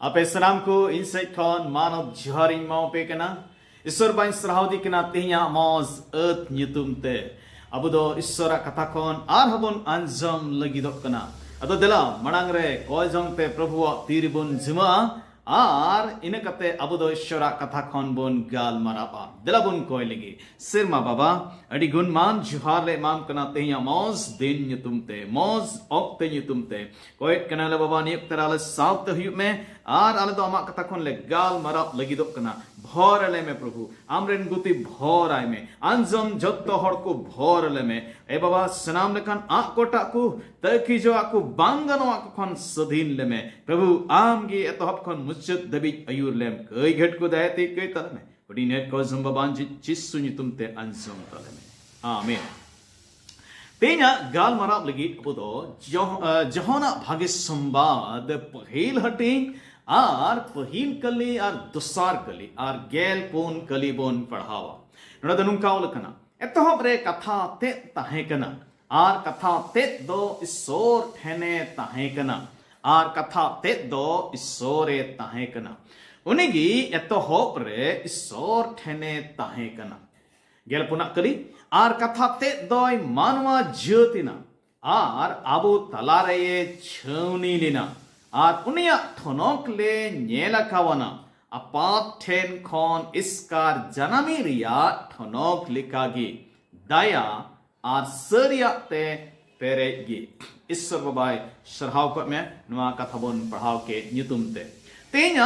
Ape salam ko insight kon manot joharing mau pe kana Isor bain srahudi kana tehnya mos earth nyutum te abu do isora kata kon ar habon anjam lagi dok kana ado dela manang re koi jong te prabhu tiribun juma ar inakate abu do isora kata kon bon gal marapa dela bun koi lagi sirma baba adi gun man johar le mam kana tehnya mos din nyutum te mos ok te nyutum te koi kana le baba niyak terale south te hyup me আর আলে তো আমা কথা কোন লে গাল মারাপ লাগি দক না ভর আলে মে প্রভু আমরেন গুতি ভর আই মে আনজম যত হর কো ভর আলে মে এ বাবা সনাম লেখান আ কোটা কো তকি জো আকু বাঙ্গানো আকু খন সদিন লে মে প্রভু আম গে এত হপ খন মুচত দবি আয়ুর লেম কই ঘট কো দায়তে কই তলে মে বডি নেট কো জম্বা বানজি চিসুনি তুমতে আনজম তলে মে amen Tenya gal marap lagi apodo johona bhage sambad pahil hating ar pahil kali ar dusar kali ar gel pon kali bon padhawa nona danung kaul kana etohob re katha te tahe kana ar katha te do isor thene tahe kana ar katha te do isore tahe kana unigi etohob re isor thene tahe kana gel punak kali আর কথাতে দয় মানবা জ্যোতিনা আর আবু তালারে ছৌনিলিনা আর উনিয়া থনকলে নেলা খাওয়ানা আপাত ঠেন খন ইসকার জানামি রিয়া থনক লিকাগি দায়া আর সরিয়াতে পেরেগি ঈশ্বর বাবাই সরহাও কো মে নয়া কথা বন পড়াও কে নিতুমতে তেনা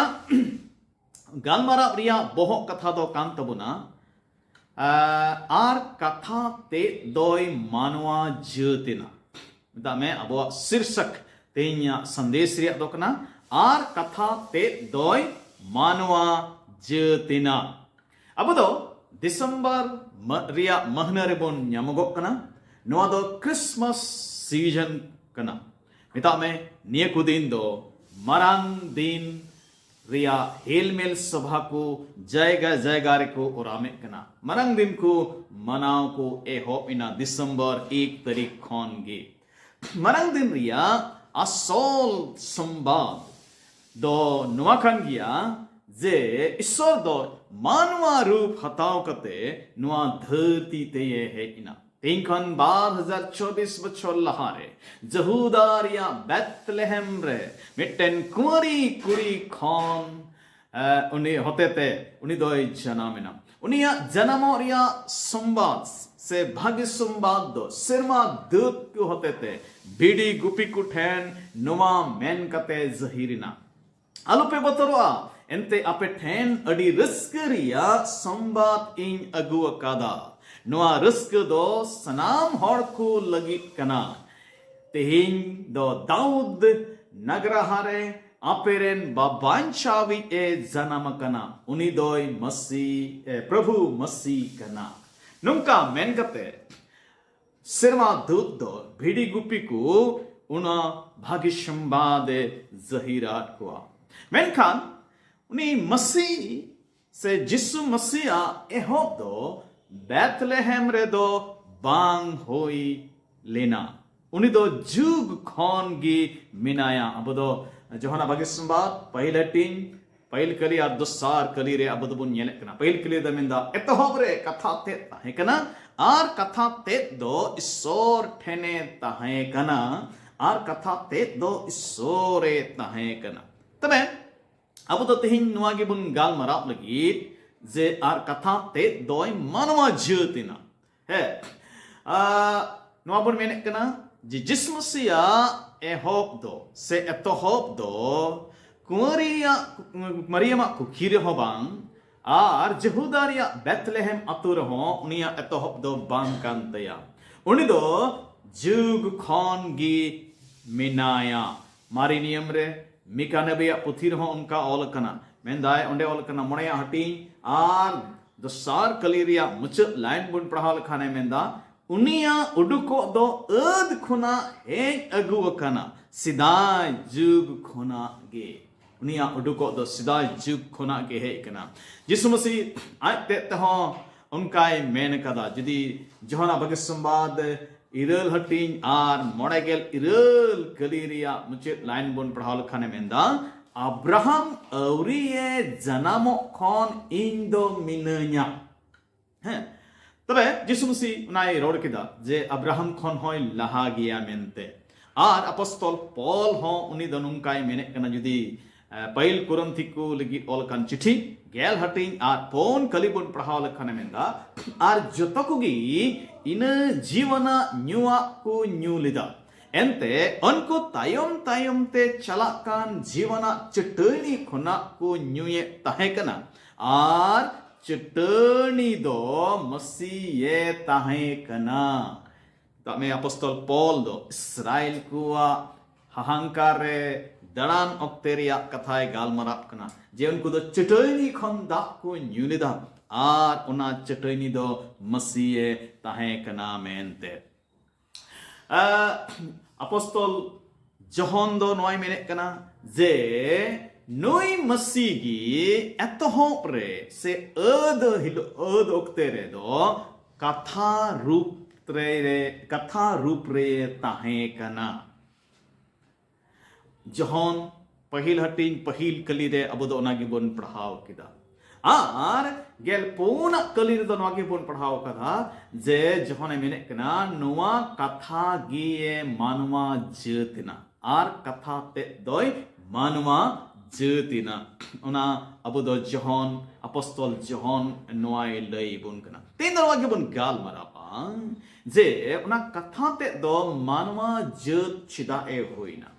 গালমারা রিয়া বহ কথা দো কান্তবুনা আর কথা তে দয় মানवा জ্যোতিনা दा मैं अब शीर्षक तेन्या संदेश रिया दोकना आर कथा ते दय मानवा জ্যোতিনা अब दो दिसंबर रिया महीना रे बोन ᱧᱟᱢᱚᱜᱚᱜ कना नोआ दो क्रिसमस सीजन कना मिता में निया को दिन दो मरांग दिन रिया हेलमेल सभा को जायगा जायगा रे को ओरामे कना मरांग दिन को मनाव को एहोप इना दिसंबर 1 तारीख खन गे मरांग दिन रिया असोल संवाद दो नोआ खान गिया जे ईश्वर दो मानवा रूप हताव कते नोआ धरती ते ये है इना ᱛᱮᱦᱮᱧ ᱠᱷᱚᱱ 2024 ᱵᱚᱪᱷᱚᱨ ᱞᱟᱦᱟᱨᱮ ᱡᱟᱦᱩᱫᱟ ᱨᱮᱭᱟᱜ ᱵᱮᱛᱞᱮᱦᱮᱢ ᱨᱮ ᱢᱤᱫᱴᱮᱱ ᱠᱩᱸᱣᱟᱹᱨᱤ ᱠᱩᱲᱤ ᱠᱷᱚᱱ ᱩᱱᱤ ᱦᱚᱛᱮᱛᱮ ᱩᱱᱤ ᱫᱚᱭ ᱡᱟᱱᱟᱢᱮᱱᱟ। ᱩᱱᱤᱭᱟᱜ ᱡᱟᱱᱟᱢᱚᱜ ᱨᱮᱭᱟᱜ ᱥᱚᱢᱵᱟᱫ ᱥᱮ ᱵᱷᱟᱜᱤ ᱥᱚᱢᱵᱟᱫ ᱫᱚ ᱥᱮᱨᱢᱟ ᱫᱩᱛ ᱠᱚ ᱦᱚᱛᱮᱛᱮ ᱵᱷᱤᱰᱤ ᱜᱩᱯᱤ ᱠᱚ ᱴᱷᱮᱱ ᱱᱚᱣᱟ ᱢᱮᱱ ᱠᱟᱛᱮ ᱡᱟᱹᱦᱤᱨᱮᱱᱟ। ᱟᱞᱚᱯᱮ ᱵᱚᱛᱚᱨᱚᱜᱼᱟ, ᱮᱱᱛᱮ ᱟᱯᱮ ᱴᱷᱮᱱ ᱟᱹᱰᱤ ᱨᱟᱹᱥᱠᱟᱹ ᱨᱮᱭᱟᱜ ᱥᱚᱢᱵᱟᱫ ᱤᱧ ᱟᱹᱜᱩ ᱟᱠᱟᱫᱟ। ᱱᱚᱣᱟ ᱨᱟᱹᱥᱠᱟᱹ ᱫᱚ ᱥᱟᱱᱟᱢ ᱦᱚᱲ ᱠᱚ ᱞᱟᱹᱜᱤᱫ ᱠᱟᱱᱟ। ᱛᱮᱦᱮᱧ ᱫᱚ ᱫᱟউদ ᱱᱟᱜᱨᱟᱦᱟᱨᱮ ᱟᱯᱮᱨᱮᱱ ᱵᱟᱵᱟᱧᱪᱟᱣᱤᱡ ᱮ ᱡᱟᱱᱟᱢ ᱟᱠᱟᱱᱟ। ᱩᱱᱤ ᱫᱚᱭ ᱯᱨᱚᱵᱷᱩ ᱢᱟᱥᱤ ᱠᱟᱱᱟ। ᱱᱚᱝᱠᱟ ᱢᱮᱱ ᱠᱟᱛᱮ ᱥᱮᱨᱢᱟ ᱫᱩᱛ ᱫᱚ ᱵᱷᱤᱰᱤ ᱜᱩᱯᱤ ᱠᱚ ᱚᱱᱟ ᱵᱷᱟᱜᱤ ᱥᱚᱢᱵᱟᱫ ᱮ ᱡᱟᱹᱦᱤᱨᱟᱫ ᱠᱚᱣᱟ। ᱢᱮᱱᱠᱷᱟᱱ ᱩᱱᱤ ᱢᱟᱥᱤ ᱥᱮ ᱡᱤᱥᱩ ᱢᱟᱥᱤᱭᱟᱜ ᱮᱦᱚᱵ ᱫᱚ बेथलेहेम रेदो बांग होई लेना। उनी दो जुग खन गी मिनाया। अब दो जोहना बागी संबाद पहले टीन पहल कली और दोसार कली रे अब दो बुन येले कना। पहल कली द मिंदा एतहोब रे कथा ते ताहे कना आर कथा ते दो ईश्वर ठेने ताहे कना आर कथा ते दो ईश्वरे ताहे कना। तबे अब दो तेहिन नुआ गी बुन गाल मराब लगी जे आर कथा ते दोय मानवा जीवतिना है नुआ बुन मेने कना जे जिस मसीहा एहोब दो से एतहोब दो कुंवरिया मरियमा कुखिर होबांग आर जहुदारिया बेथलेहेम अतुर हो उनिया एतहोब दो बांग कांतया उनी दो जुग खन गी मिनाया। मारी नियम रे मिका नबिया पुथिर हो उनका ऑल कना मेंदाय ओंडे ऑल कना मोड़या हटी आर दोसार कलीरिया मुचाद लाइन बुन पढ़ाल खाने मेंदा उनिया उडुको दो अद खुना हेज अगु कना सिदाय जुग खुना गे। उनिया उडुको दो सिदाय जुग खुना गे हेज कना। यीशु मसीह आज ते हो उनकाय मेन कदा जदी जोहना बगे संवाद इरल हटिंग आर मोड़ेगेल इरल कलीरिया मुचाद लाइन बुन पढ़ाल खाने मेंदा अब्राहम अवरिये जनामो खन इन दो मिनया हैं। तबे यीशु मसीह उनाय रोड किदा जे अब्राहम खन होय लहा गिया मेनते आर अपस्तल पॉल हो उनी दो नुंकाय मेने कना जुदी पहिल कुरंथी को लगी ऑल कान चिठी गेल हटिंग आर पोन कलिबुन पढ़ाव लखाने मेंदा आर जतकुगी इन जीवना न्युआ को न्यू लिदा एंते उनको तायम तायम ते चलाकान जीवना चटनी खुना को न्यूये ताहेकना आर चटनी दो मसीये ताहेकना। तमे अपॉस्टल पॉल दो इस्राएल कुआ हहंकार रे दड़ान ऑक्टेरिया कथाए गालमराप कना जे उनको दो चटनी खन दा को न्यूलिदा आर उना चटनी दो मसीये ताहेकना मेनते। अपॉस्टल जॉन दो नोय मेने कना जे नोय मसीगी एतहोप रे से अद ओक्ते रे दो कथा रूप रे ताहे कना। जॉन पहिल हटिंग पहिल कली रे अब दो ओनागी बोन पढ़ाव किदा आर गेल पूना कली रे दो नोगी बोन पढ़ाव कदा जे जॉन मेने कना नोवा कथा गिए मानवा जतिना आर कथा ते दोय मानवा जतिना ओना अब दो जॉन अपॉस्टल जॉन नोय लई बोन कना तीन दो नोगी बोन गाल मरापा जे ओना कथा ते दो मानवा जत छिदा ए होइना।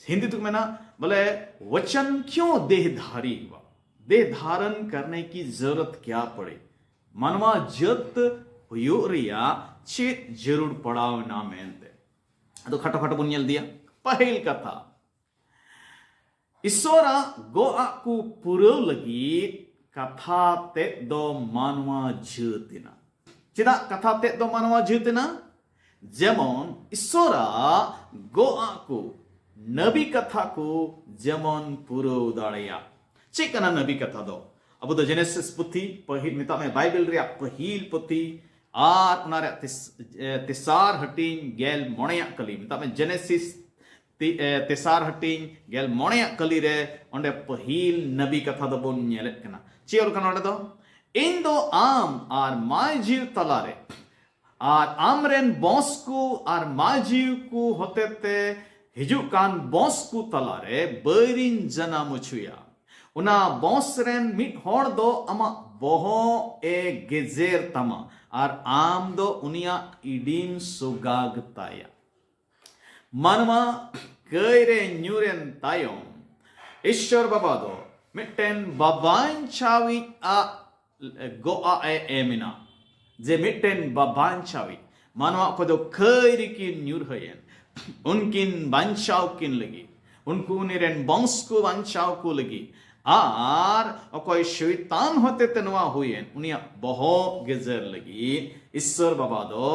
हिंदी तुक में ना बोले वचन क्यों देहधारी हुआ, देह धारण करने की जरूरत क्या पड़े, मानवा जत हुयोरिया चेत जरूर पड़ाव ना मेनते। तो खटो खटो बुनियल दिया पहल कथा ईश्वरा गोआ को पुरो लगी कथा ते दो मानवा जतिना चिदा कथा ते दो मानवा जतिना जेमन ईश्वरा गोआ को नबी कथा को जेमन पुरो दाड़िया चिकना नबी कथा दो अब दो जेनेसिस पुथी पहिल मिता में बाइबल रे पहिल पुथी आर उनारे तिसार हटिंग गेल मोणया कली मिता में जेनेसिस तिसार हटिंग गेल मोणया कली रे ओंडे पहिल नबी कथा दो बोन नेलेत कना चियोर कना ओंडे दो इन दो आम आर माय जीव तलारे और आमरेन बॉस को और माजीव को होते हिजुक कान बॉस को तलारे बैरिन जना मुछुया उना बॉस रेन मिट होड़ दो अमा बोहो ए गेजेर तमा और आम दो उनिया इडीन सुगाग ताया मनवा कैरे न्यूरेन तायों ईश्वर बाबा दो मिटेन बाबान चावी आ गोआ एमिना जे मिटेन बाबान चावी मनवा को दो कैरी की न्यूर हयन उनकिन बंचाव किन लगी उनको निरेन बंश को बंचाव को लगी आर अकोय शैतान होते तनवा हुएन उनिया बहो गेजर लगी ईश्वर बाबा दो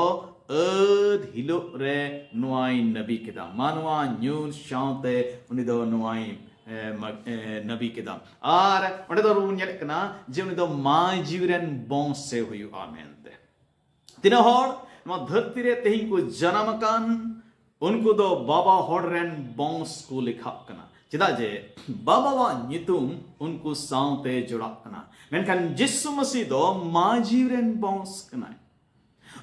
अद हिलो रे नुआई नबी किदा मानवा न्यूर शांते उनि दो नुआई नबी किदा आर ओंडे दो रुन येले कना जे उनि दो मा जीवरेन बंश से हुयु आमेनते तिना होड़ नुआ धरती रे तेहिं को जन्म कान उनको दो बाबा होड़रेन बंश को लिखा कना चेदा जे बाबा वा नितुम उनको साउते जुड़ा कना मेनखान जिसु मसीह दो माजीवरेन बंश कना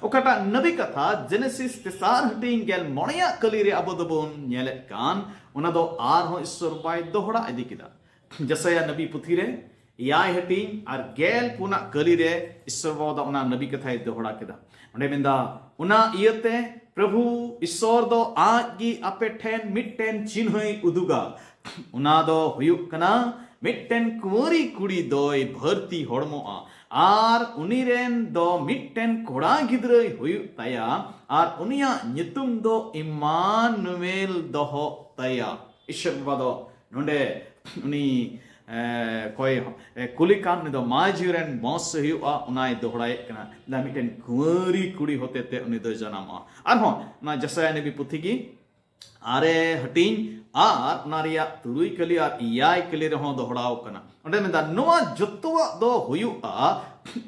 ओकटा नबी कथा जेनेसिस तेसार हटिंग गेल मोणया कलीरे अबो दबोन नेले कान उना दो आर हो ईश्वर बाय दोहड़ा इदी किदा जसया नबी पुथीरे याय हटिंग आर गेल पुना कलीरे ईश्वर बादा उना नबी कथा दोहड़ा किदा ओंडे मेंदा उना इयते प्रभु ईश्वर दो आगी आपे ठेन मिट्टेन चिन्हय उदुगा उना दो हुयुक कना मिट्टेन कुंवरी कुड़ी दोय भर्ती होड़मोआ आर उनिरेन दो मिट्टेन कोड़ा गिद्रय हुयुक तया आर उनिया nyutum दो इमानुएल दोहो तया ईश्वर बादो नोंडे उनी कोई कुलिकान ने दो माजीरेन बॉस हुआ उनाय दोहड़ाए कना दा मिटेन कुंवरी कुड़ी होते ते उनी दो जनामा आर हो ना जसया ने भी पुथी की आरे हटिंग आर नारिया तुरुई कली आर इयाय कली रे हो दोहड़ाओ कना ओंडे मेंदा नोआ जत्तुवा दो हुयुआ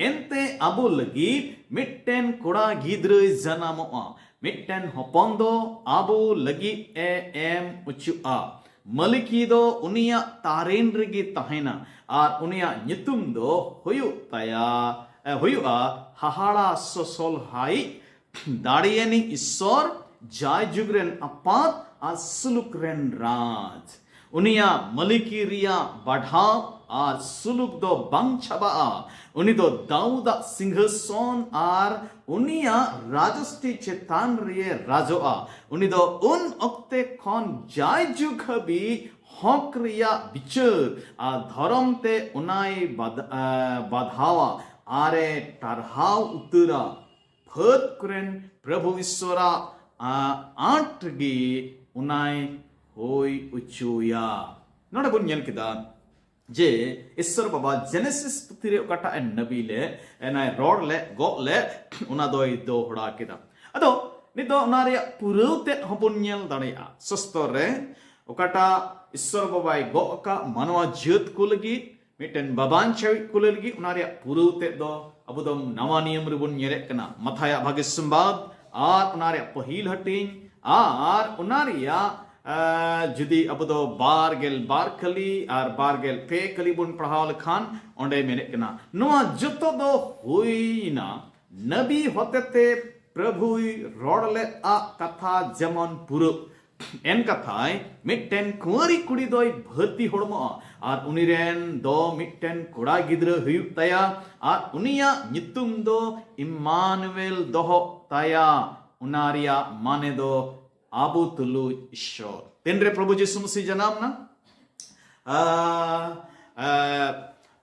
एंते अबो लगी मिटेन कोड़ा गिद्रे जनामोआ मिटेन होपन दो अबो लगी ए एम उचुआ मलिकी दो उनिया तारेन रेगी तहेना और उनिया nyutum दो हुयु तया हुयुआ हाहाड़ा सोसोल हाई दाड़ियनी ईश्वर जाय जुगरेन अपात आ सुलुक रेन राज उनिया मलिकी रिया बढ़ाव और सुलुक दो बंग छबा उनी दो दाऊदा सिंहासन आर उनिया राजस्टी चेतान रिये राजोआ उनी दो उन अक्ते खन जाय जुग हबी हक रिया बिचर आ धर्म ते उनाय बाधावा आरे टारहाव उतरा फत करेन प्रभु ईश्वरा आटगी उनाय होय उचुया नोडे बुन नेल किदा जे ईश्वर बाबा जेनेसिस पुथिरे ओकाटा नबी ले एनाय रोड ले गो ले उना दोय दोहड़ा किदा अदो निदो नारिया पुरौते हबुन नेल दाड़िया सस्तर रे ओकाटा ईश्वर बाबाय गो का मानवा जत को लगी मिटेन बाबान छवि को लगी उनारिया पुरौते दो अबुदम नवा नियम रे बुन नेरे कना मथाया भागे संवाद आर उनारिया पहिल हटिंग आर उनारिया जुदी अब दो बारगेल बार कली और बारगेल पे कली बुन पढ़ाव लखान ओंडे मेने कना नोआ जतो दो हुईना नबी होते ते प्रभु रोडले आ कथा जमन पुरु एन कथाय मिट्टेन कुंवरी कुड़ी दोय भर्ती होड़मो और उनिरेन दो मिट्टेन कोड़ा गिद्र हुयुक तया और उनिया nyutum दो इमानुएल दोहो तया उनारिया माने दो आबू तुलु ईश्वर तेनरे प्रभु यीशु मसीह जनाम ना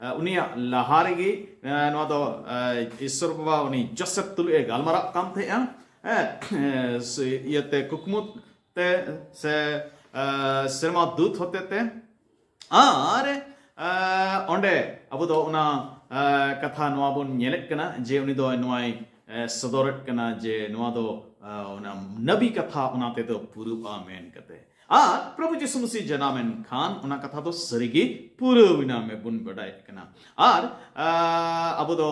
उनिया लहारेगी नवा दो ईश्वर बाबा उनी जोसेफ तुलु ए गालमारा काम थे यते कुकमुत ते से शर्मा दूत होते थे आर ओंडे अबो दो उना कथा नवा बुन नेलेट कना जे उनी दो नवाई सदोरट कना जे नवा दो उना नबी कथा उनाते दो पुरु आमेन कते आर प्रभु यीशु मसीह जनामेन खान उना कथा दो सरिगी पुरु विना में बुन बडाय कना आर अबो दो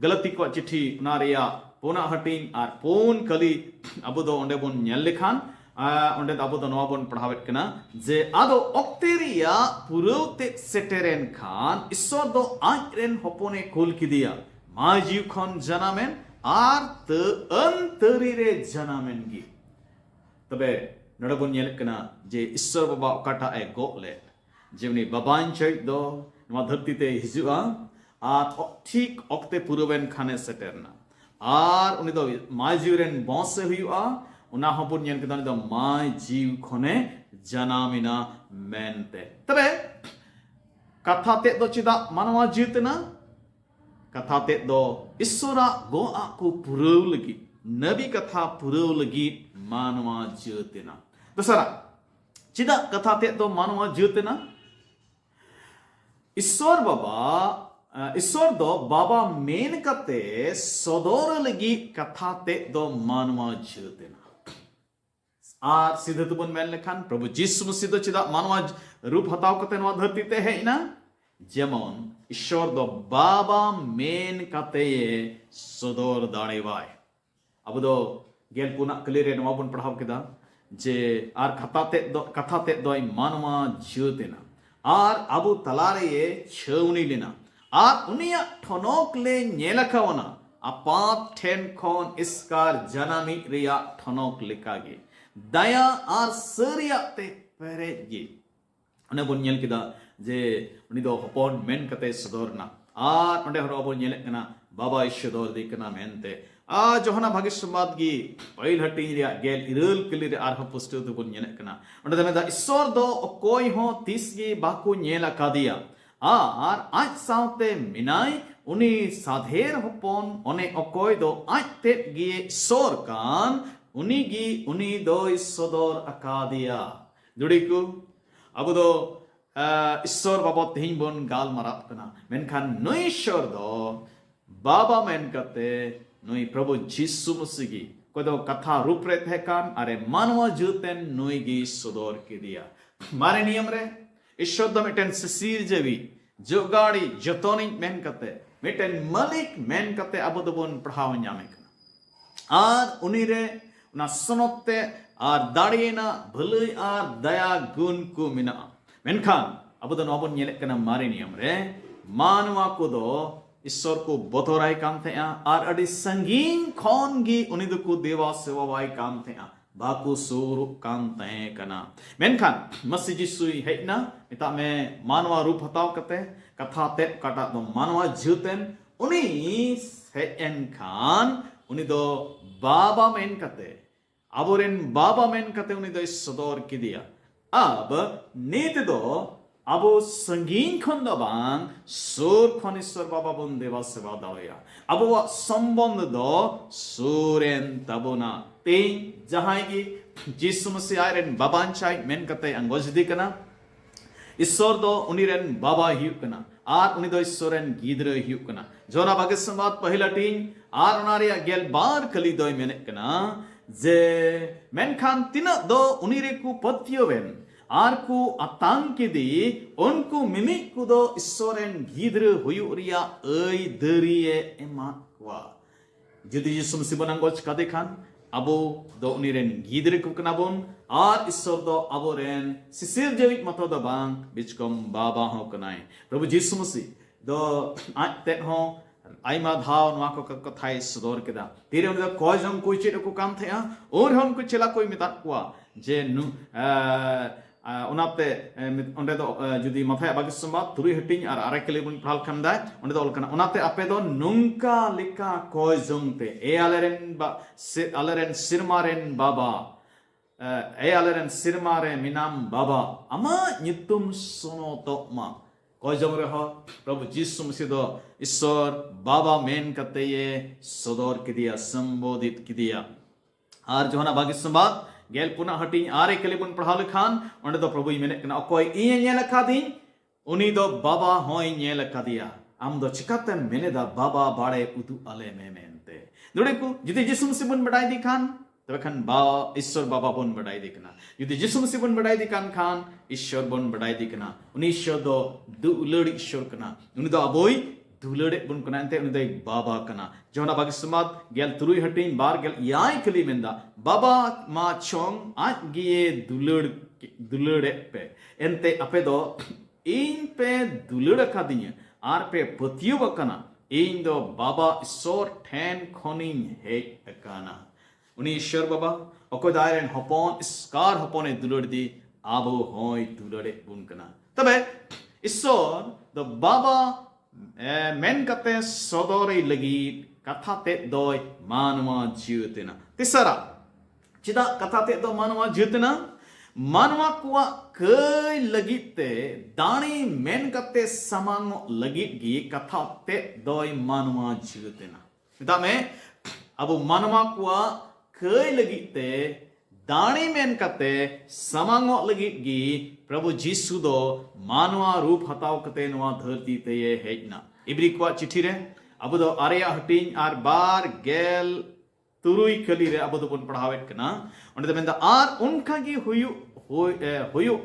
गलती को चिट्ठी उना रिया पोना हटिंग आर पोन कली अबो दो ओंडे बुन नेल लेखान ओंडे अबो दो नवा बुन पढ़ावेट कना जे आदो ऑक्टेरिया पुरुते सेटेरेन खान ईश्वर दो आजरेन होपोने कोल किदिया माजीव खन जनामेन आर त अंतरी रे जनामेन गी तबे नडबुन नेल कना जे ईश्वर बाबा काटा ए गोले जेवनी बाबान चैत दो नवा धरती ते हिजुआ आर ठीक ऑक्ते पुरबेन खाने सेटरना आर उनी दो माय जीवरेन बॉस हुआ उना हबुन नेल कदा दो माय जीव खने जनामिना मेनते तबे कथा ते दो चिदा मानवा जीतना कथा ते दो ईश्वरा गो आकु पुरव लगी नबी कथा पुरव लगी मानवा जीतना दसरा चिदा कथा ते दो मानवा जीतना ईश्वर दो बाबा मेन कते सदोर लगी कथा ते दो मानवा जीतना आर सीधे तुबन मेन लेखान प्रभु जीसु मसीह दो चिदा मानवा रूप हताव कते नवा धरती ते है ना जेमन ईश्वर दो बाबा मेन कते सदोर दाड़ेवाय अब दो गेल पुना क्लियर नवा बन पढ़ाव केदा जे आर कथा ते दो मानवा जीतना आर अबु तलारे ये छवनी लेना आर उनिया ठनोक ले नेलखावना अपात ठेन खोन इसकार जनामी रिया ठनोक लिखागे दया आर सरिया ते पेरेगे उन्हें बुन नेल किदा जे उनी दो हपोन मेन कते सदोरना आर उन्हें हरो बुन नेल कना बाबा ईश्वर दिकना मेनते आ जोहना भाग्य संवाद गी पहिल हटी रिया गेल इरल क्लियर आर ह पुस्तक तो बुन नेल कना उन्हें दमेदा ईश्वर दो कोई हो तीसगी बाकु नेल कादिया आर आज साउते मिनाई उनी साधेर हपोन ओने अकोय दो आज ते गिए सोर कान उनी दो सदोर अकादिया दुड़ीकु अब दो ईश्वर बाबा तेहिं बन गाल माराप कना मेनखान नुई ईश्वर दो बाबा मेन कते नुई प्रभु जीसु मसीह कोई दो कथा रूप रे थे कान अरे मानवा जुतेन नुई गी सदोर के दिया मारे नियम रे ईश्वर दो मिटेन ससीर जेवी जोगाड़ी जतोनी मेन कते मिटेन मलिक मेन कते अब दो बन पढ़ाव न्यामे कना आर उनी रे उना सनोते आर दाड़ियना भलई आर दया गुण को मिना मेनखान अब दो नोबन नेले कना मारे नियम रे मानवा को दो ईश्वर को बतोराय काम थे आर अडी संगीन खोन गी उनी दो को देवा सेवा वाई काम थे बाकु सुरु काम थे कना मेनखान मसीह जिसुई हेना मिता में मानवा रूप हताव कते कथा ते काटा दो मानवा जीवतेन उनी हेन खान उनी दो बाबा मेन कते अबोरेन बाबा मेन कते उनी दो सदोर की दिया अब नीत दो अब संगीन खन दो बांग सुर खन ईश्वर बाबा बन देवा सेवा दावया अब वो संबंध दो सुरेन तबोना तें जहां की जीसु मसीह आयरन बाबान चाय मेन कते अंगोजदी कना ईश्वर दो उनीरेन बाबा हियु कना आर उनी दो ईश्वरन गीदरे हियु कना जोना भाग्य संवाद पहिला टीन आर उनारिया गेल बार कली दोय मेने कना जे मेनखान तिना दो उनीरे को पत्योवेन आर को आतंकी दी उनको मिमिक को दो ईश्वरन गीदरे हुयु रिया ऐ दरिये एमाक्वा जुदी यीशु मसीह बनंगोच कदे खान अबो दो उनीरेन गीदरे को कनाबोन आर ईश्वर दो अबोरेन सिसिर जेविक मतो दो बांग बिचकम बाबा हो कनाय प्रभु यीशु मसीह दो आते हो आइमा धाव नवा को कथाई सदोर केदा तीरे उन कोई जम कोई चेट को काम थे और हम को चला कोई मिता कुआ जे नु उनाते उंडे दो जुदी मथाय बागी संबाद तुरी हटिंग आर आरे केले बुन पढ़ाल खंदा उंडे दो लकना उनाते आपे दो नुंका लिका कोई जंगते ए आलेरेन सिरमारेन बाबा ए आलेरेन सिरमारे मिनाम बाबा अमा नितुम सोनो तो मा कोई जंग रहा प्रभु जीसु मसीह दो ईश्वर बाबा मेन कते ये सदोर की दिया संबोधित की दिया आर जो है ना बागी संबाद गेल पुना हटी आरे केले बुन पढ़ाव लिखान उन्हें तो प्रभु मेने कना कोई इये ने लखा दी उनी दो बाबा होई ने लखा दिया आम दो चिकाते मेने दा बाबा बाड़े उदु अले में मेनते दुड़े को जिते यीशु मसीह बुन बढ़ाई दी खान तब खान ईश्वर बाबा बुन बढ़ाई दी कना जिते यीशु मसीह बुन बढ़ाई दी खान ईश्वर बुन बढ़ाई दी कना उनी ईश्वर दो दुलड़ ईश्वर कना उनी दो अबोई दुलड़े बुन कना अंते उनी दो बाबा कना जोना बागी समाद गेल तुरुई हटिन बार गेल याई कली मेंदा बाबा मा चोंग आज गिए दुलड़े पे एंते अपे दो इन पे दुलड़ का दिया आर पे पतियो बकना इन दो बाबा ईश्वर ठेन खोनिंग हेज अकाना उनी ईश्वर बाबा अको दायरेन हपन स्कार हपने दुलड़ दी आबो होय दुलड़े बुन कना तबे ईश्वर द बाबा मेन कते सदोरे लगी कथा ते दोय मानवा जीवतना तिसरा चिदा कथा ते दो मानवा जीवतना मानवा कुआ कई लगित ते दाणी मेन कते समांगो लगित गी कथा ते दोय मानवा जीवतना मिता में अब मानवा कुआ कई लगित ते दाणी मेन कते समांगो लगित गी प्रभु जीसु दो मानवा रूप हताव कते नवा धरती ते ये हेजना इब्री कुआ चिठी रे अब दो आरिया हटिंग आर बार गेल तुरुई कली रे अब दो बन पढ़ावेट कना उन्हें तो मेंदा आर उनका की हुयु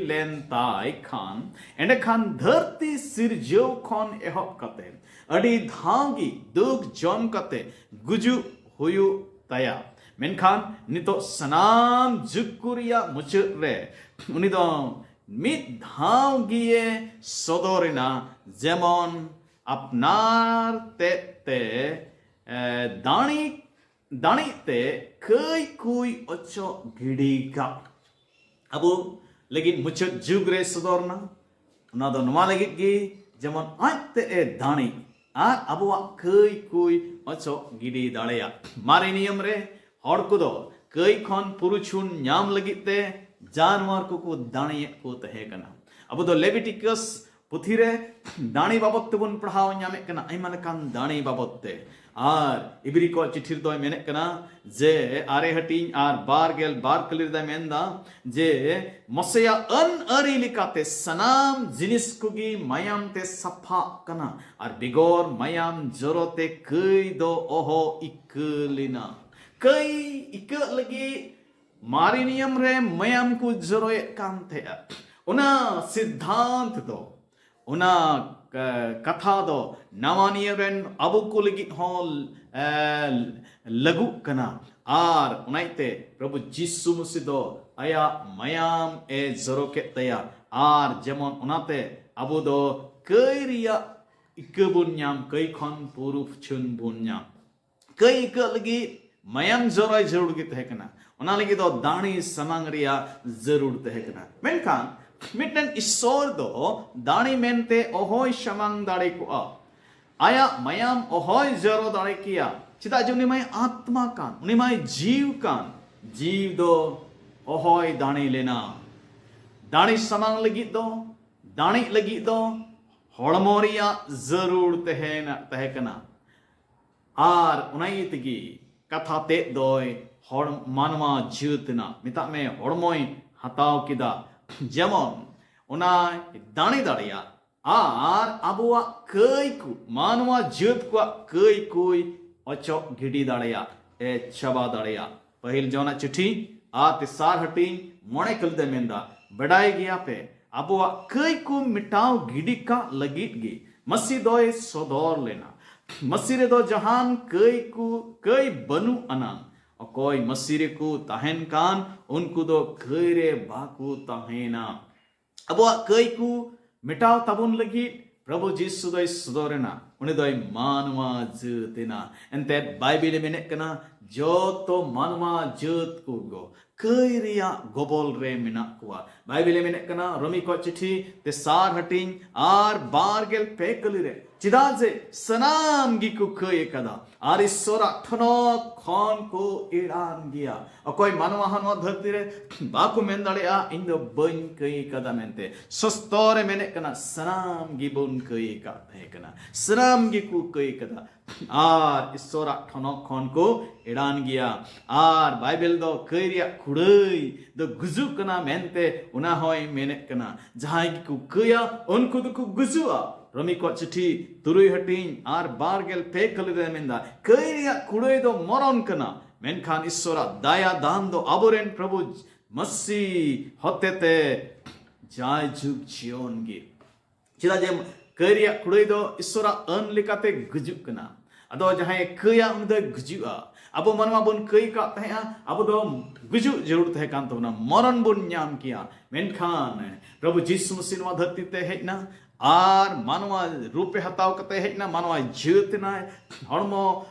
लेन ताई खान एंड खान धरती सिरजो खान एहब कते अडी धांगी दुख जम कते गुजु हुयु तया मेनखान नितो सनाम जुकुरिया मुचुर रे उनी दो मित धांगिए सदोरिना जेमन अपनार ते दाणी ते कई कुई ओचो गिड़ीगा अब लेकिन मुझे जुग रे सदोरना उना दो नुमा लगित गी जेमन आज ते दाणी आर अबुआ कई कुई ओचो गिड़ी दाड़ेया मारे नियम रे हड़ को दो कई खन पुरुषुन न्याम लगित ते जानवर को दाणी को तहे कना अब दो लेविटिकस पुथी रे दाणी बाबत तेबन पढ़ाव न्यामे कना आइमा लेकान दाणी बाबत ते आर इब्री को चिठिर दो मेने कना जे आरे हटिंग आर बार गेल बार कलिर दा मेंदा जे मसया अन अरी लिकाते सनाम जिनिस कुगी मायाम ते सफा कना आर बिगोर मायाम जरोते कई दो ओहो इकलिना कई इक लगी मारी नियम रे मायाम को जरोए काम थे उना सिद्धांत दो उना कथा दो नवानिय रेन अबु को लगी हॉल लगु कना आर उनाइते प्रभु जीसु मसीह दो आया मायाम ए जरो के तया आर जेमन उनाते अबु दो कई रिया इक बुन्याम कई खन पुरुष छुन बुन्याम कई इक लगी मायाम जरोय जरूर के तहे कना उना लगी दो दाणी समांग रिया जरूर तहे कना मेनखान मिटन ईश्वर दो दाणी मेनते ओहोय समांग दाड़े को आया मायाम ओहोय जरो दाड़े किया चिता जो उनिमाय आत्मा कान उनिमाय जीव कान जीव दो ओहोय दाणी लेना दाणी समांग लगी दो दाणी लगी दो हड़मोरिया जरूर तहे कना आर उनाई तगी कथा ते दोय हड़ मानवा जीवतना मिता में हड़मोय हताव किदा जेमन उना दाणी दाड़िया आर अबुआ कई कु मानवा जीवत को कई कुई ओचो गिडी दाड़िया ए चबा दाड़िया पहिल जोना चिठी आ तिसार हटी मोणे कल दे मेंदा बड़ाई गया पे अबुआ कई कु मिटाव गिडी का लगीट गी मसी दोय सदोर लेना मसीरे दो जहान कई बनु अनान कोई मसीरे को तहन कान उनको दो कईरे बाकू तहेना अब कई को मिटाव तबुन लगी प्रभु जीसु दो सदोरेना उन्हें दो मानवा जतेना एंते बाइबिल में कना जो तो मानवा जत को गो कईरिया गोबल रे मिना कुआ बाइबिल में कना रोमी को चिठी ते सार हटिंग आर बार गेल पेकली रे चिदाजे सनाम गी को कई कदा आर ईश्वर ठनो खान को इड़ान गया और कोई मानवा हनवा धरती रे बाकू मेन दाड़िया इन दो बन कई कदा मेनते सस्तोरे मेने कना सनाम गी बुन कई का थे कना सनाम गी को कई कदा आर ईश्वर ठनो खान को इड़ान गया आर बाइबल दो कईरिया खुड़ई दो गुजु कना मेनते उना होय मेने कना जहां गी को कया उनको तो को गुजुआ रोमी को चिठी तुरुई हटिंग आर बार गेल पे कलिरे मेंदा कईरिया कुड़े दो मरण कना मेनखान ईश्वरा दाया दान दो आबोरेन प्रभु मसी होते ते जाय जुग जियोन गे चिदा जे कईरिया कुड़े दो ईश्वरा अन लिकाते गुजुक कना अदो जहां कया उन दो गुजुआ Abu manwa bun kei ka taya, abu do guju jarur teh kan tona, maran bun nyam kiya, menkhan, Prabhu Jisu Masih nwa dharti te hejna, ar manwa rupe hataw kate hejna, manwa jyutna, hormo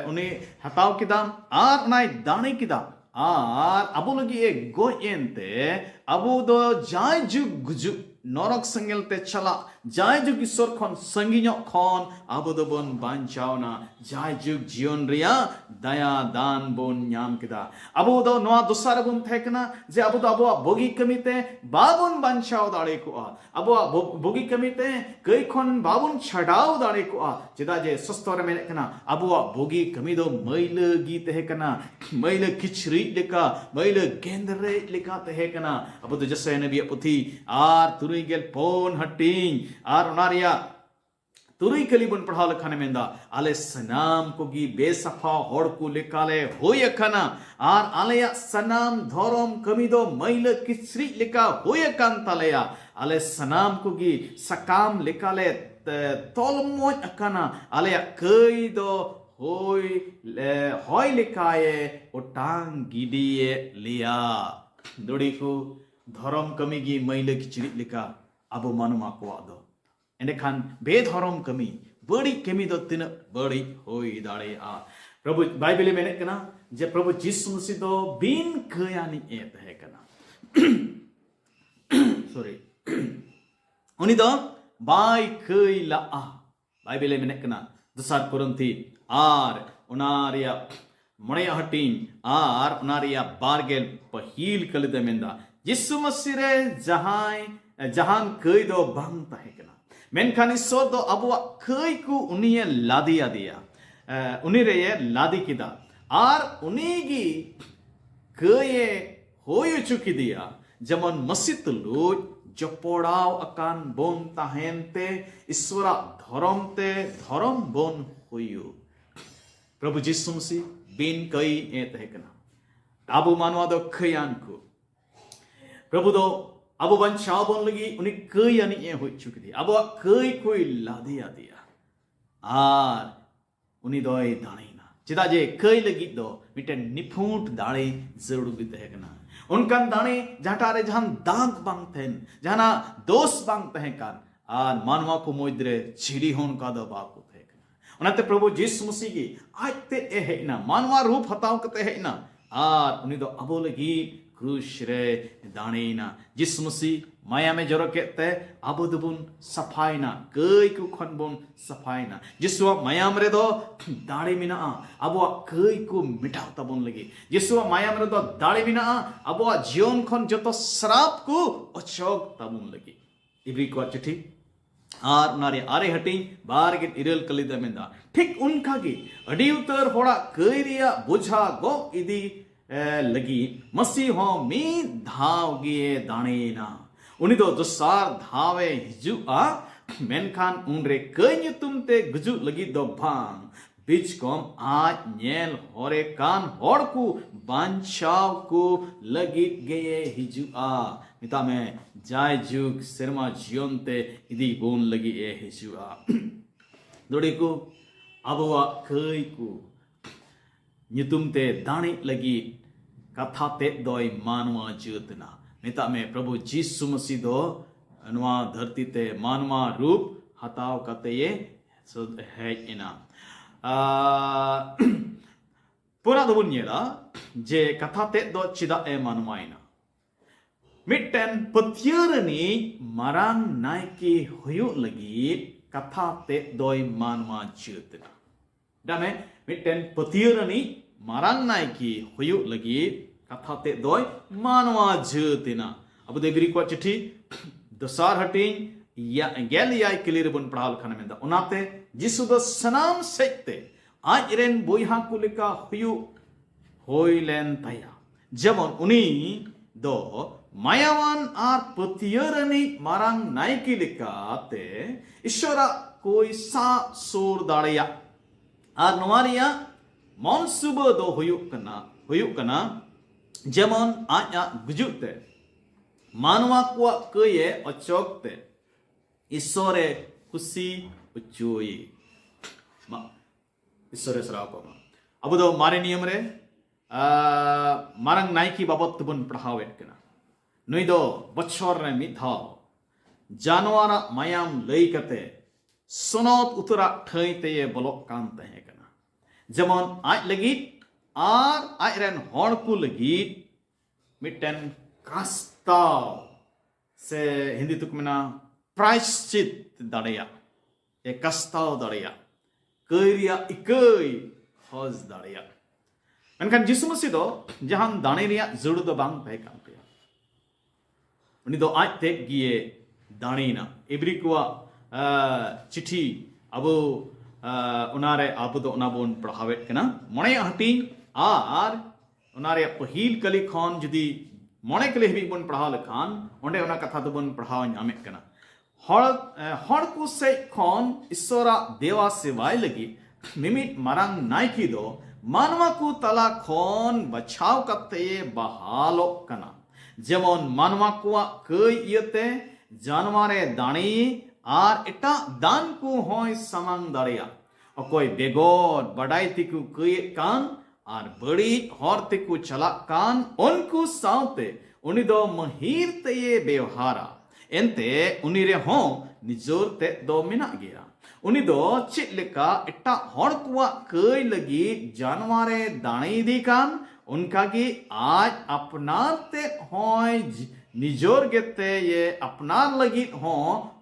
uni hataw kidam, ar unai dane kidam, ar abu lagi e goyente, abu do jai jug guju, Norok sengel te chala, jai jug isor kon sanginyok kon, abu do bon banchauna, jai jug jion ria, daya dan bon nyam kida. Abu do noa dosar bun thekna, je abu do abu bogi kamite, babun banchao dare ko a. Abu bogi kamite, kei kon babun chadao dare ko a. Jeda je sostore mene kana, abu bogi kamido maile gi te kana, maile kichri leka, maile gendre leka te kana. Abu do jase nabi puthi, ar turui gel pon hating, ar onaria तुरई कली बन पढ़ा लखाने मेंदा आले सनाम को गी बेसफा होड़ को लिकाले होय खना आर आले सनाम धोरम कमिदो मैल किसरी लिका होय कान तलेया आले सनाम को गी सकाम लिकाले तोलमोय अकना आले कई दो होय लिकाये ओटांग गिडिये लिया दोड़ी को धोरम कमी गी मैल किचरी लिका अबो मानुमा को आदो एंडेखान बेधरम कमी बड़ी कमी दो तीन बड़ी होई दाड़े आ प्रभु बाइबल में कना जे प्रभु जिसु मसीह दो बिन कयानी ए तहे कना सॉरी उनी दो बाय कइला आ बाइबल में कना दसार कुरंती आर उनारिया मणया हटिन आर उनारिया बारगेल पहिल कलिद मेंदा जिसु मसीह रे जहान कई दो बंग तहे कना मेनखान ईश्वर दो अबुआ कई को उन्हें लादिया दिया उन्हीं रे ये लादी किदा आर उन्हीं की कई होय चुकी दिया जमन मसीत लोग जपोड़ाव अकान बोन ताहेंते ईश्वरा धर्म बोन होयो प्रभु जिसु मसीह बिन कई ए तहेकना अबु मानवा दो खयान को प्रभु दो अब बंचाव बोन लगी उन्हें कई यानी ये हो चुकी थी अब कई कोई लादिया दिया आर उन्हीं दो ये दाने ना चिता जे कई लगी दो मिटे निफूट दाने जरूर भी तहे कना उनका दाने जहाँ जहाँ दाग बांग थेन जहाँ दोष बांग तहे कान आर मानवा को मोइद्रे चिड़ी होन का दो बाको तहे कना उन्हें प्रभु जिस मसीह की आज ते है ना मानवा रूप हताओ कते है ना आर उन्हीं दो अबो लगी क्रूश रे दानेना जिस मसीह माया में जरो कहते अबो दुबुन सफाईना कई को खनबुन सफाईना जिसवा माया मरे दो दाढ़ी मिना अबो कई को मिटाव तबुन लगी जिसवा माया मरे दो दाढ़ी मिना अबो जीवन खन जो तो श्राप को अचोक तबुन लगी इब्री को चिट्ठी आर नारे आरे हटी बार के इरल कलिदा मेंदा ठीक उनका की अडी उतर होड़ा कई रिया बुझा गो इदी लगी मसीह हो मी धाव गिए दानेना उन्हीं दो दुसार धावे हिजुआ मेनखान उनरे कई तुमते गुजु लगी दो भांग बीच कोम आज नेल होरे कान होड़ को बांचाव को लगी गए हिजुआ मिता में जाय जुग सिरमा जियोंते इदी बोन लगी ए हिजुआ दोड़ी को अबवा कई को नितुमते दाने लगी कथा ते दोय मानवा जीतना मिता में प्रभु जिसु मसीह दो अनुवा धरती ते मानवा रूप हताव कते ये है इना पूरा दो बुनियाला जे कथा ते दो चिदा ए मानवा इना मिट्टन पत्युरनी मरांग नायकी हुयु लगी कथा ते दोय मानवा जीतना डामे मिट्टन पत्युरनी मारांग नायकी हुयु लगी कथा ते दोय मानवा जीतना अब देगरी को चिट्ठी दसार हटिंग या गेल याय क्लियर बन पढ़ाल खाने में दा उनाते जिसु द सनाम सेते आज रेन बोइहा को लिका हुयु होइलेन तया जमन उनी दो मायावान आर पतियरनी मारांग नायकी लिकाते ईश्वरा कोई सा सोर दाड़िया आर नवारिया मनसुबो दो हुयु कना जेमन आया गुजुते मानवा को कये अचोकते ईश्वरे खुशी उचोई ईश्वरे सराव को अब दो मारे नियम रे मारंग नायकी बाबत तबन पढ़ावेट कना नुई दो बच्चोर रे मिधाव जानवर मायाम लई कते सोनोत उतरा ठई ते ये ब्लॉक कान तहे कना जेमन आज लगित आर आज रेन हॉर को लगित मिटन कास्ताव से हिंदी तुक में ना प्रायश्चित दाड़िया ये कास्ताव दाड़िया करिया इकई हज दाड़िया मेनखान जिसु मसीह दो जहां दाने रिया जरूर दो बांग तहे कान तया उनी दो आज ते गिए दाणीना इब्री कुआ चिठी अब उनारे अब दो उना बोन पढ़ावेट कना मणे हटी आर उनारे पहिल कली खन जुदी मणे कली हबी बोन पढ़ाव लखान ओंडे उना कथा दो बोन पढ़ाव नामेट कना हड़ को से खन ईश्वरा देवा सेवाय लगी मिमिट मारांग नायकी दो मानवा को तला खन बचाव कते बहालो कना जेमन मानवा कुआ कई इयते जानवारे दाणी आर एटा दान को होय समांग दाड़िया अकोय बेगोर बड़ाई तिकु कई कान आर बड़ी हर तिकु चला कान उनको साउते उनी दो महिर ते व्यवहारा एंते उनी रे हो निजोर ते दो मिना गया उनी दो चित लेका एटा हर कुआ कई लगी जानवारे दाणी दी कान उनका की आज अपनार ते होय निजोर गेते ये अपनार लगी हो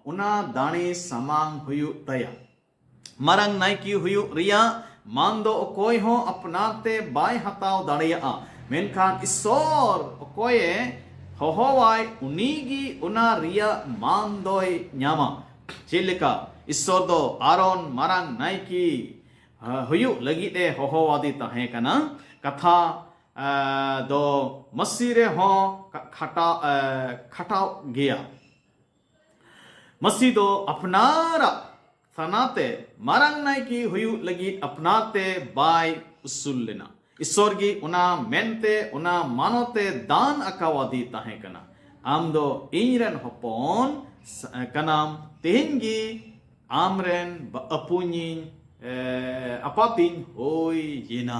उना दाणी समांग हुयु तया मारंग नायकी हुयु रिया मान दो कोई हो अपनार ते बाय हताव दाड़िया मेनखान ईश्वर कोये होवाय उनीगी उना रिया मान दोय न्यामा चेलिका ईश्वर दो आरोन मारंग नायकी हुयु लगी दे होवादी तहे कना कथा दो मसीरे हो खटाव गया मसी दो अपनारा सनाते मारंग नायकी हुयु लगी अपनाते बाय उसूल लेना ईश्वर की उना मेनते उना मानोते दान अकावादी तहे कना आम दो इंजरन हपोन कनाम तेहिंगी आमरेन अपुनी अपातिन होय येना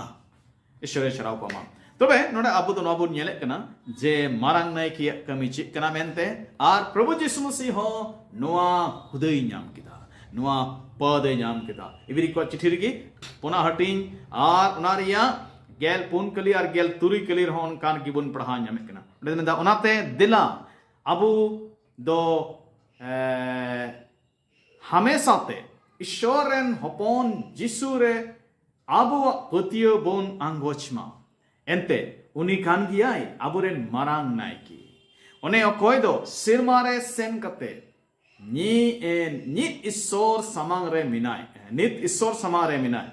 ईश्वरे शराव पमा तबे नोडे आबो दो नबो नेले कना जे मारंग नायकी कमी चिक कना मेनते आर प्रभु यीशु मसीह हो नोआ हुदय नाम किदा नोआ पदे नाम किदा इबरी को चिठी रगी पुना हटिन आर उनारिया गेल पुन कली आर गेल तुरी कली रहन कान की बुन पढ़ा नाम कना ओडे उनाते दिला आबो दो हमेशा ते ईश्वरन हपन जिसु रे आबो पतियो बोन आंगोचमा एंते उनी कान गियाय आबोरेन मारांग नायकी ओने अकोय दो सिरमारे सेन कते नित ईश्वर समांग रे मिनाय नित ईश्वर समांग रे मिनाय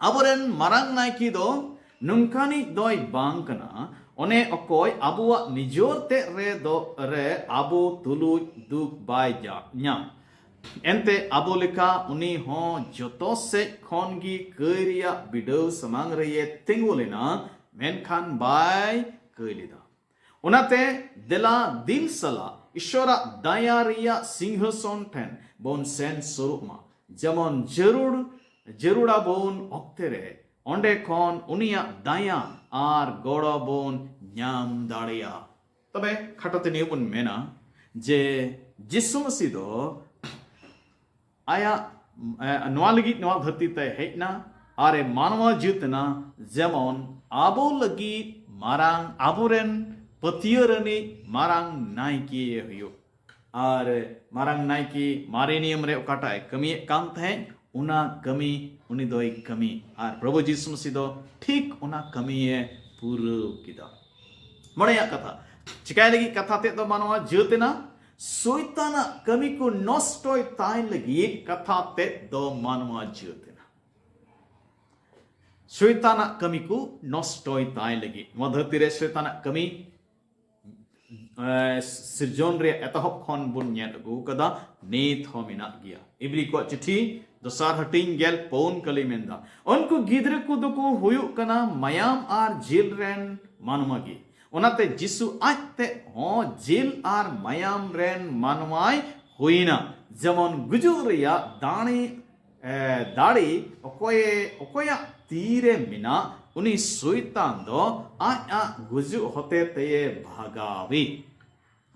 आबोरेन मारांग नायकी दो नुंकानी दोय बांग कना ओने अकोय आबुआ निजोर ते रे दो रे आबो तुलु दुख बाय जा न्याम एंते आबो लेका उनी हो जोतो से खोनगी करिया बिडो समांग रे तिंगु लेना मेनखान बाय कइलिदा उनाते दिला दिल सला ईश्वरा दायारिया सिंहासन ठेन बोन सेन स्वरूपमा जेमन जरूड़ा बोन अक्तेरे ओंडे खोन उनिया दाया आर गोड़ा बोन न्याम दाड़िया तबे खाटोते नियबुन मेना जे जिसु मसीह दो आया नवा लगी नवा धरती ते हेजना आरे मानवा जीतना जेमन आबो लगी मारांग आबोरेन पतियरनी मारांग नायकी हुयो आर मारांग नायकी मारे नियम रे ओकाटाय कमी काम तहे उना कमी उनी दोय कमी आर प्रभु यीशु मसीह दो ठीक उना कमी पूरा किदा मणेया कथा चिकाय लगी कथा ते दो मानवा जीतना शैताना कमी को नष्टोय ताय लगी कथा ते दो मानवा जीतना शैताना कमी को नष्टोय ताय लगी धरती रे शैताना कमी सिरजोन रे एतहब खन बुन नेल अगु कदा नीत हो मिना गया इब्री को चिठी दोसार हटिंग गेल पौन कली मेंदा उनको गिदरे को दुको हुयु कना मयाम आर जेल रेन मानवागी ओनाते जिसु आते हो जेल आर मयाम रेन मानवाय हुइना जेमन गुजुर या दाणी दाड़ी ओकोया तीरे मिना उनी शैतान दो आया गुजु होते ते भागावी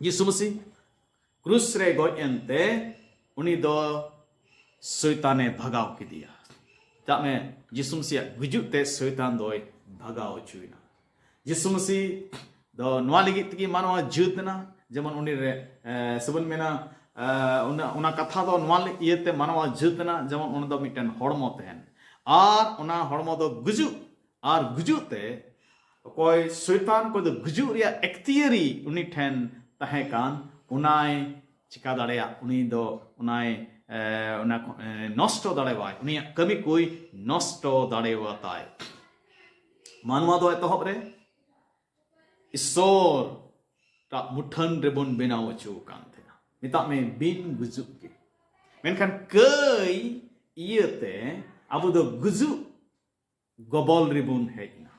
यीशु मसीह क्रूस रे गोयनते उनी दो शैताने भगाव की दिया तामे यीशु मसीह गुजु ते शैतान दो भगाव चुना यीशु मसीह दो नवा लगित की मानवा जुतना जेमन उनी रे सबन मेना उना कथा दो नवा इयते मानवा जुतना जेमन उन दो मिटन हड़मो तहन आर उना हड़मो दो गुजु आर गुजु ते कोई शैतान को दो गुजु रिया एक्तियरी उनी ठेन तहे कान उनाय चिका दाड़ेया उनी दो उनाय उना नष्ट दाड़ेवाय उनी कमी कोई नष्ट दाड़ेवाताय मानवा दो एतहब रे ईश्वर ता मुठन रेबन बेनाव चो कान थेना निता में बिन गुजु के मेनखान कई इयते अबो दो गुजु गबल रेबन हेजना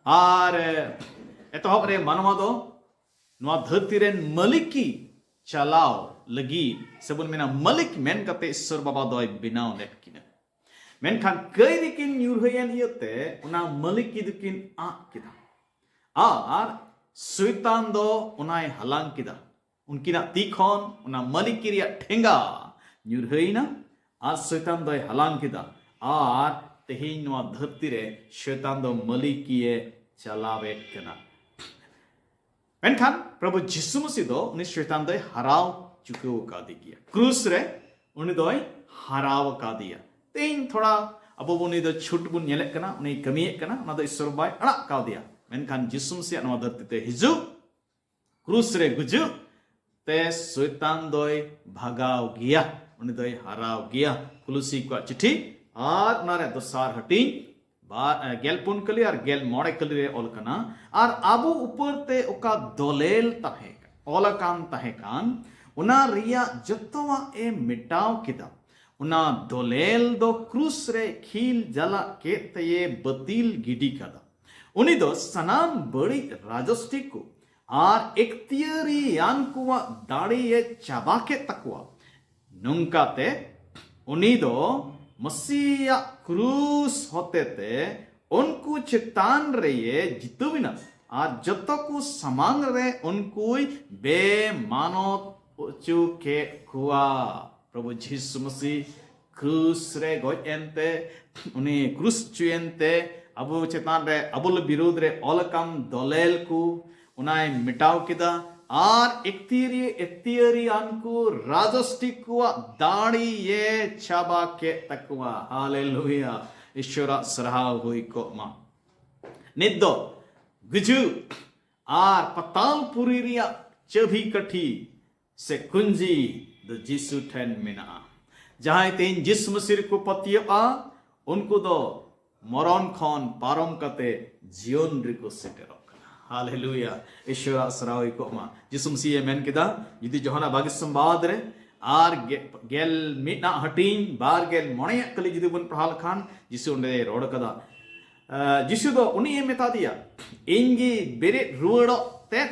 आर एतहब रे मानवा दो नवा धरती रेन मलिकी चलाव लगी सबन मेना मलिक मेन कते ईश्वर बाबा दोय बिनाव लेट किना मेनखान कई दिकिन यूरहयन इयते उना मलिकी दिकिन आ किदा आर शैतान दो उनाय हलांग किदा उनकिना तीखन उना मलिकी रिया ठेंगा यूरहयना आर शैतान दोय हलांग किदा आर तेहिन नवा धरती रे शैतान दो मलिकीए चलावेट कना मेनखान प्रभु यीशु मसीह दो उनी शैतान दोय हराव चुके का दिया क्रूस रे उनी दोय हराव का दिया तेन थोड़ा अब उनी दो छुट बुन नेले कना उनी कमिए कना ना दो ईश्वर बाय अड़ा का दिया मेनखान यीशु मसीह नवा धरती ते हिजु क्रूस रे गुजु ते शैतान दोय भगाव गया उनी दोय हराव गया कुलुसी को चिट्ठी आर नारे दोसार हटी गेलपुन कली और गेल मोड़े कली रे ओल कना और आबू ऊपर ते ओका दोलेल तहे ओलकान तहे कान उना रिया जत्तवा ए मिटाव किदा उना दोलेल दो क्रूस रे खील जला के तये बतील गिडी कदा उनी दो सनाम बड़ी राजस्टी को आर एक्तियरी यान कुवा दाड़ी ये चाबा के तकवा नुंकाते उनी दो मसीहा क्रूस होते थे उनको चितान रे ये जितुविना आज जब तक को समांग रे उनको बेमानो चुके कुआ प्रभु यीशु मसीह क्रूस रे गोयनते उन्हें क्रूस चुयनते अबु चितान रे अबुल विरोध रे ओलकम दोलेल को उन्हें मिटाव किदा आर एक्तियरी अनकु राजस्टी कुआ दाड़ी ये छाबा के तकवा हालेलुया ईश्वर सराहाव हुई को मा निद्दो गुजु आर पताल पुरी रिया चभी कठी से कुंजी द जिसु ठन मिना जहां तेन जिस मसीह को पतिया उनको दो मरण खन पारम कते जीवन रिको सेटेरो हालेलुया ईश्वर सराहाव को मा जिसु मसीह मेन किदा यदि जोहना भाग्य संवाद रे आर गेल मिना हटीन बार गेल मोणे कली जदि बन पढ़ाल खान जिसु उंडे रोड कदा जिसु दो उनी ए मेता दिया इंगी बेरे रुवड़ो ते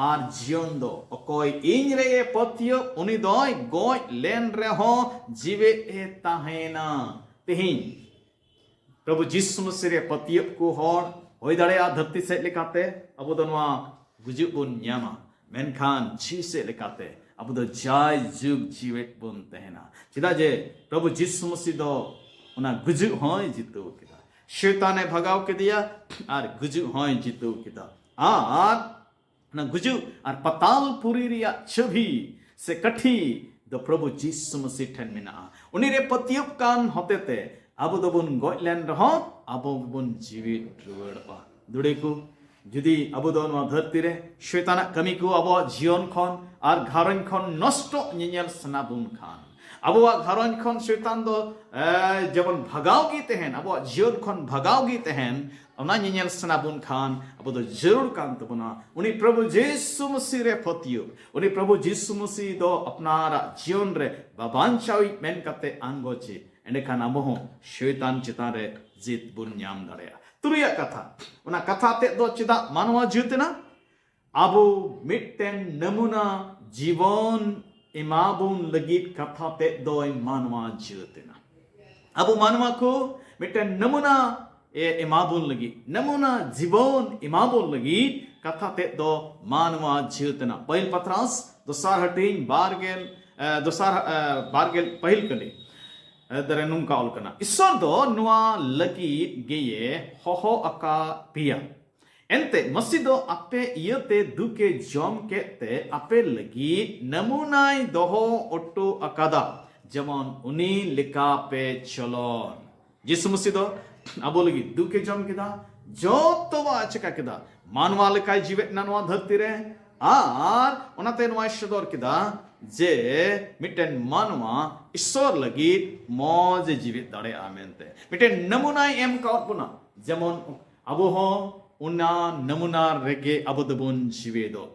आर जीवन दो अकोय इंग रे ए पतियो उनी दोय गोय लेन रे हो जीवे ए ताहेना तेहिन प्रभु जिसु मसीह रे पतियो को होड़ होय दाड़ेया धरती से लेकाते अब दो नवा गुजु बुन न्यामा मेनखान जी से लेकाते अब दो जाय जुग जीवेट बुन तहना चिदा जे प्रभु यीशु मसीह दो उना गुजु होय जितु किदा शैताने भगाव के दिया और गुजु होय जितु किदा आर ना गुजु और पताल पुरी रिया छवि से कठी दो प्रभु यीशु मसीह ठन मिना उनी रे पतियप कान होते ते अब दो बुन गोयलेन रहो अब बुन जीवित रुवड़वा दुड़ेको जुदी अब दो नवा धरती रे शैताना कमी को अब जीवन खन और घरन खन नष्ट नियल सनाबुन खान अब घरन खन शैतान दो जबन भगाव गीते हैं अब जीवन खन भगाव गीते हैं उना नियल सनाबुन खान अब दो जरूर कान तबना उनी प्रभु यीशु मसीह रे पतियो उनी प्रभु यीशु मसीह दो अपनारा जीवन रे बाबांचावी मेन कते आंगोचे एंडे खान अब हो शैतान चितान रे जीत बुन न्याम दाड़ेया तुरिया कथा उना कथा ते दो चिदा मानवा जीवतना अब मिट्टेन नमूना जीवन इमाबुन लगित कथा ते दो मानवा जीवतना अब मानवा को मिट्टन नमूना एमाबोन लगी नमूना जीवन एमाबोन लगी कथा ते दो मानवा जीवतना पहिल पत्रास दोसार हटिंग बारगेल पहिल कली दरे नुंका उलकना ईश्वर दो नुआ लगी गेये होहो अका पिया एंते मसीदो आपे इयते दुके जम के ते आपे लगी नमूनाय दोहो ओट्टो अकादा जमन उनी लिका पे चलोन जिस मसीदो अबो लगी दुके जम केदा जोतो वा चका केदा मानवा लेकाय जीवित ना नवा धरती रे आर ओनाते नवा सदर केदा जे मिटेन मानवा ईश्वर लगी मौज जीवित दाड़े आमेनते मिटेन नमूनाय एम काउट बुना जेमन अबो हो उना नमूना रेगे अबो दबोन जीवेदो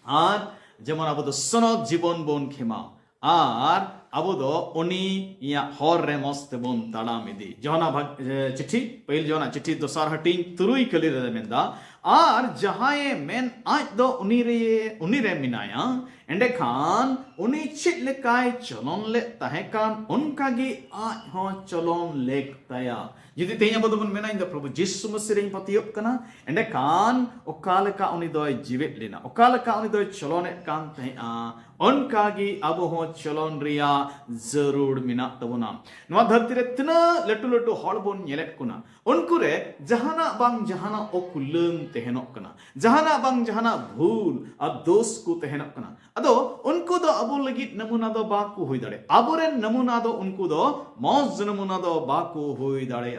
आर जेमन अबो दो सनद जीवन बोन खेमा आर अबो दो उनी या हर रे मस्त बोन ताड़ाम इदी जोना चिट्ठी पहिल जोना चिट्ठी दोसार हटिंग तुरुई कली रे मेंदा आर जहाए मेन आज दो उनी रे मिनाया एंडे खान उनी चिट लेकाय चलोन ले तहे कान उनका गी आज हो चलोन लेक तया यदि तेया बदबन मेना इंदा प्रभु यीशु मसीह रे पतियोप कना एंडे कान ओकालका उनी दोय जीवित लेना ओकालका उनी दोय चलोने कान तया उनका गी अब हो चलोन रिया जरूर मिना तबना नवा धरती रे तना लटू लटू हड़ बोन नेलेट कुना उनको रे जहाना बांग जहाना ओकुलंग तेहनोक कना जहाना बांग जहाना भूल आ दोष को तेहनोक कना अदो उनको दो अबो लगी नमूना दो बाकू होई दाड़े अबोरे नमूना दो उनको दो मौज नमूना दो बाकू होई दाड़े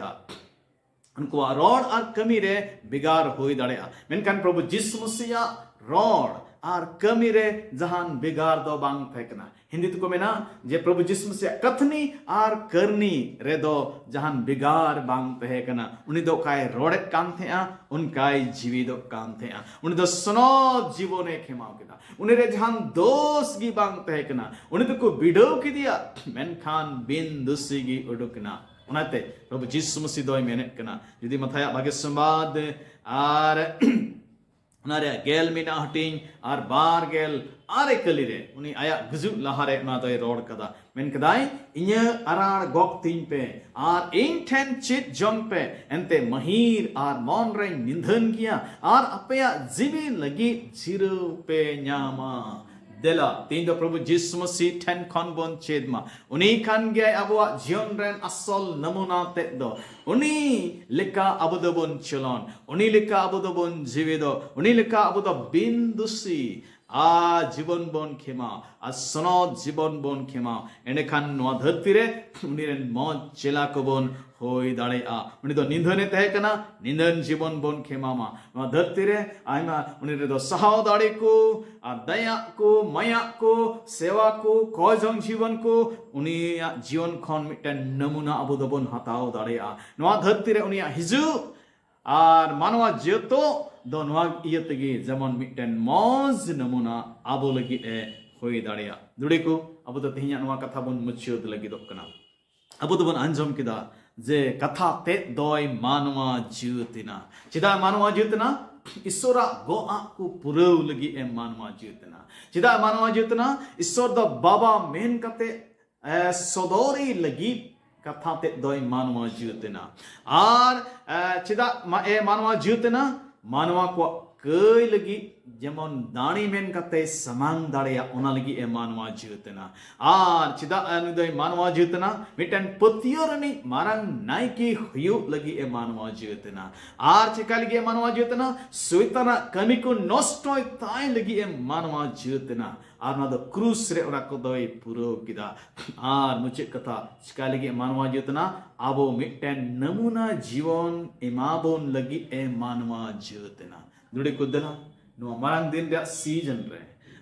उनको रोड और कमी रे बिगार होई दाड़े मेनकान प्रभु यीशु मसीह रोड और कमी रे जहान बिगार दो बांग फेंकना हिंदी तो को मेना जे प्रभु यीशु मसीह कथनी और करनी रे दो जहान बिगार बांग फेंकना उनी दो काय रोडे काम थे उनकाय जीवी दो काम थे उनी दो सनो जीवने खेमाव केदा उनी रे जहान दोष गी बांग फेंकना उनी तो को बिडो की दिया मेनखान बिन दुसी गी उडुकना उनाते प्रभु यीशु मसीह दोय मेनेट कना यदि मथाया भाग्य संवाद और उनारे गेल मिना हटिंग और बार गेल आरे कली रे उनी आया गुजु लहारे उना दोय रोड कदा मेन कदाय इन्या अराड़ गॉक तीन पे और इन ठेन चित जम पे एंते महीर और मौन रे निंधन किया और अपया जीवी लगी जीरो पे न्यामा देला तीन दो प्रभु यीशु मसीह ठेन खन बोन चेदमा उनी खान गया अबवा जीवन रेन असल नमूना ते दो उनी लिका अबुदो बोन चलोन उनी लिका अबुदो बोन जीवेदो उनी लिका अबुदो बिंदुसी आ जीवन बोन खेमा आ सनो जीवन बोन खेमा एने खान नवा धरती रे उनी रेन मौज चेला को बोन होई दाड़े उनी दो निंदने तहे कना निंदन जीवन बोन खेमा मा नवा धरती रे आइमा उनी रे दो सहाव दाड़े को आ दया को माया को सेवा को कोजंग जीवन को उनी जीवन खन मिटन नमूना अबो दो बोन हताव दाड़े नवा धरती रे उनी हिजु और मानवा जेतो दो नवा इयतगी जमन मिटन मौज नमूना अबो लगी ए होई दाड़े दुड़ी को अबो दो तेहिया नवा कथा बोन मुचियोद लगी दो कना अबो दो बोन अंजम किदा जे कथा ते दोय मानवा जीवतिना चिदा मानवा जीवतिना ईश्वरा गोआ को पुरव लगी ए मानवा जीवतिना चिदा मानवा जीवतिना ईश्वर दो बाबा मेन कते सदोरी लगी कथा ते दोय मानवा जीवतिना और चिदा ए मानवा जीवतिना मानवा को कई लगी जेमन दाणी मेन कते समांग दाड़िया ओना लगी ए मानवा जीवतना आर चिदा अनुदय मानवा जीवतना मिटन पतियोरनी मारंग नाइकी हुयु लगी ए मानवा जीवतना आर चिका लगी ए मानवा जीवतना सुइतना कमी को नष्टोय ताय लगी ए मानवा जीवतना आर ना दो क्रूस रे ओना को दोय पुरो किदा आर मुचे कथा चिका लगी ए मानवा जीवतना आबो मिटन नमूना जीवन एमाबोन लगी ए मानवा जीवतना दुड़ी कुदला नो मारंग दिन रे सीजन रे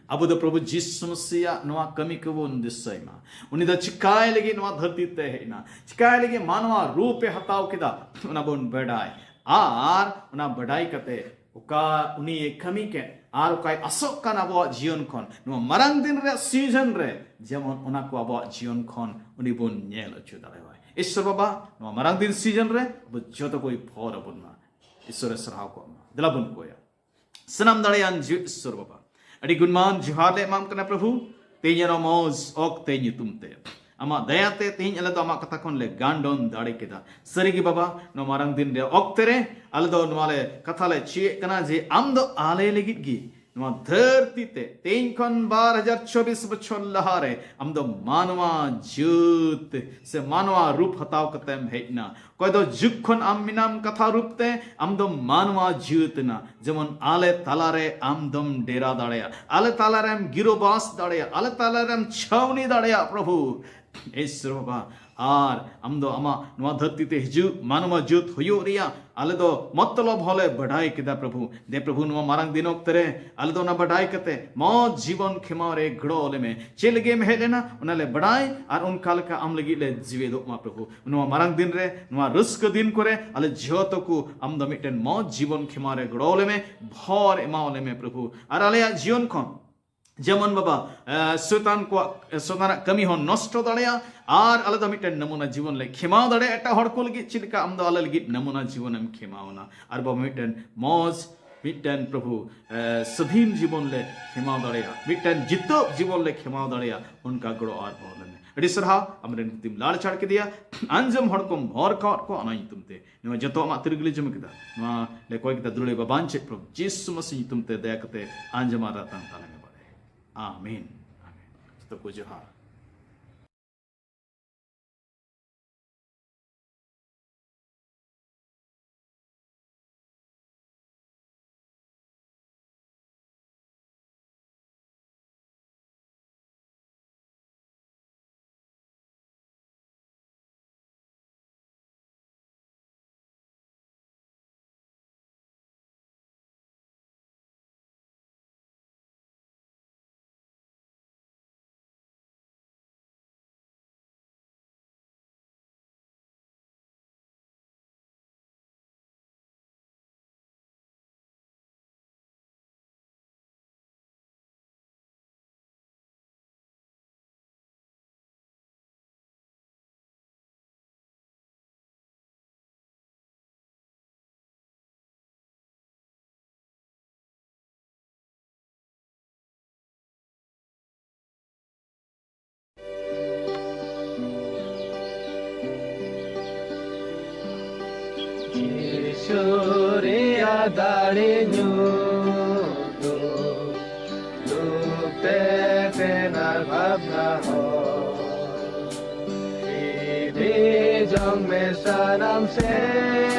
अब दो प्रभु यीशु मसीह नवा कमी को दिसैमा उनी द चिकाय लगी नवा धरती ते हेना चिकाय लगी मानवा रूप हताव किदा उना बोन बडाय आर उना बडाई कते उका उनी कमी के आर उकाय असक कान अबो जीवन खन नवा मारंग दिन रे सीजन रे जेमन उना को अबो जीवन खन उनी बोन नेल अछु दाले होय ईश्वर बाबा नवा मारंग दिन सीजन रे अब जतो कोई फोर अबुना ईश्वर सराव को दला बुन कोया सनम दाड़ियान ईश्वर बाबा अड़ी गुणमान जुहार ले माम कना प्रभु तेजनो मौज ओक ते तुमते Ama dayate tihin ale do ama kata kon le gandon dare keda. Sarigi baba no marang din re oktere ale do nwale kata le chie kana je am do ale legit gi. Nwa dharti te tein kon 2024 bachor lahare am do manwa jut se manwa rup hataw katem heitna. Koi do juk kon am minam katha rup te am do manwa jut na. Jemon ale talare am dom dera dareya. Ale talare am girobas dareya. Ale talare am chawni dareya Prabhu. Esro baba আর আমদো আমা নোয়া ধরতিতে হিজু মানমা জুত হইও রিয়া আলেদো মতলব হলে বড়াই কেদা প্রভু দে প্রভু নোয়া Marang দিনক তরে আলেদো না বড়াই কতে মौज জীবন খেমারে গড়োলে মে চেলগে মে হেলেনা উনালে বড়াই আর উন কালকা আম লাগিলে জিবে দো মা প্রভু নোয়া মারাং দিন রে নোয়া রুস্ক দিন করে আলে ঝিয়তকু আমদো মিটেন মौज জীবন খেমারে গড়োলে মে ভর এমাওলে মে প্রভু আর আলে জীবন খন যেমন বাবা শয়তান কমি হন নষ্ট দাঁড়িয়া আর আলাদা মিটেন নমুনা জীবন লে ক্ষমাও দাঁড়িয়া একটা হড়কো লাগি চিলকা আমদো আলা লাগি নমুনা জীবন আমি ক্ষমাও না আর বাবা মিটেন মौज মিটেন প্রভু স্বাধীন জীবন লে ক্ষমাও দাঁড়িয়া মিটেন জিত জীবন লে ক্ষমাও দাঁড়িয়া উনকা গড়ো আর বলে में अड़ी सरहा अमरेन तिम लाड़ छाड़ के दिया अंजम हड़कम भर को अनाई तुमते निवा जतो मा तिरगली जम केदा मा ले कोई केदा दुले बाबांचे प्रभु यीशु मसीह तुमते दया कते अंजम रातन ताले Amin. Amin. Kita puji Tuhan. Surya dari nyutu Lupte tenar bhabna ho Idi jong me sanam se